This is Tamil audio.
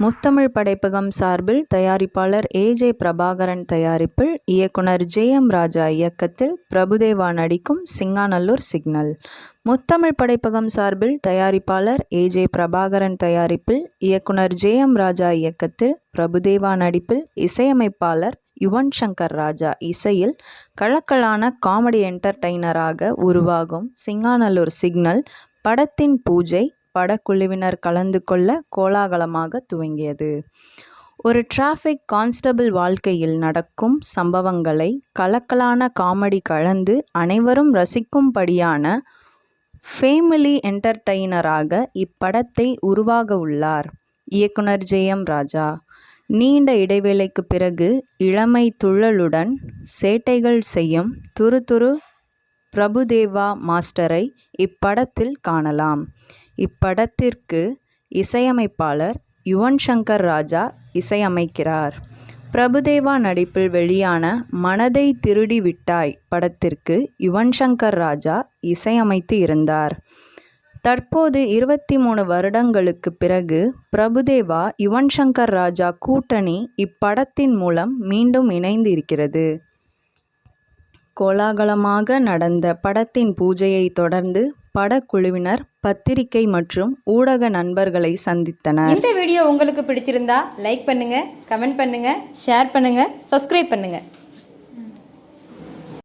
முத்தமிழ் படைப்பகம் சார்பில் தயாரிப்பாளர் ஏ.ஜே. பிரபாகரன் தயாரிப்பில் இயக்குனர் ஜே.எம். ராஜா இயக்கத்தில் பிரபுதேவா நடிக்கும் சிங்காநல்லூர் சிக்னல். முத்தமிழ் படைப்பகம் சார்பில் தயாரிப்பாளர் ஏ.ஜே. பிரபாகரன் தயாரிப்பில் இயக்குனர் ஜே.எம். ராஜா இயக்கத்தில் பிரபுதேவா நடிப்பில் இசையமைப்பாளர் யுவன் சங்கர் ராஜா இசையில் கலக்கலான காமெடி என்டர்டெய்னராக உருவாகும் சிங்காநல்லூர் சிக்னல் படத்தின் பூஜை படக்குழுவினர் கலந்து கொள்ள கோலாகலமாக துவங்கியது. ஒரு டிராஃபிக் கான்ஸ்டபிள் வாழ்க்கையில் நடக்கும் சம்பவங்களை கலக்கலான காமெடி கலந்து அனைவரும் ரசிக்கும்படியான ஃபேமிலி என்டர்டெய்னராக இப்படத்தை உருவாக உள்ளார் இயக்குனர் ஜே.எம். ராஜா. நீண்ட இடைவேளைக்கு பிறகு இளமை துள்ளலுடன் சேட்டைகள் செய்யும் துரு பிரபுதேவா மாஸ்டரை இப்படத்தில் காணலாம். இப்படத்திற்கு இசையமைப்பாளர் யுவன் சங்கர் ராஜா இசையமைக்கிறார். பிரபுதேவா நடிப்பில் வெளியான மனதை திருடி விட்டாய் படத்திற்கு யுவன் சங்கர் ராஜா இசையமைத்து இருந்தார். தற்போது 23 வருடங்களுக்கு பிறகு பிரபுதேவா யுவன் சங்கர் ராஜா கூட்டணி இப்படத்தின் மூலம் மீண்டும் இணைந்து இருக்கிறது. கோலாகலமாக நடந்த படத்தின் பூஜையை தொடர்ந்து படக்குழுவினர் பத்திரிகை மற்றும் ஊடக நண்பர்களை சந்தித்தனர். இந்த வீடியோ உங்களுக்கு பிடிச்சிருந்தா லைக் பண்ணுங்க, கமெண்ட் பண்ணுங்க, ஷேர் பண்ணுங்க, சப்ஸ்கிரைப் பண்ணுங்க.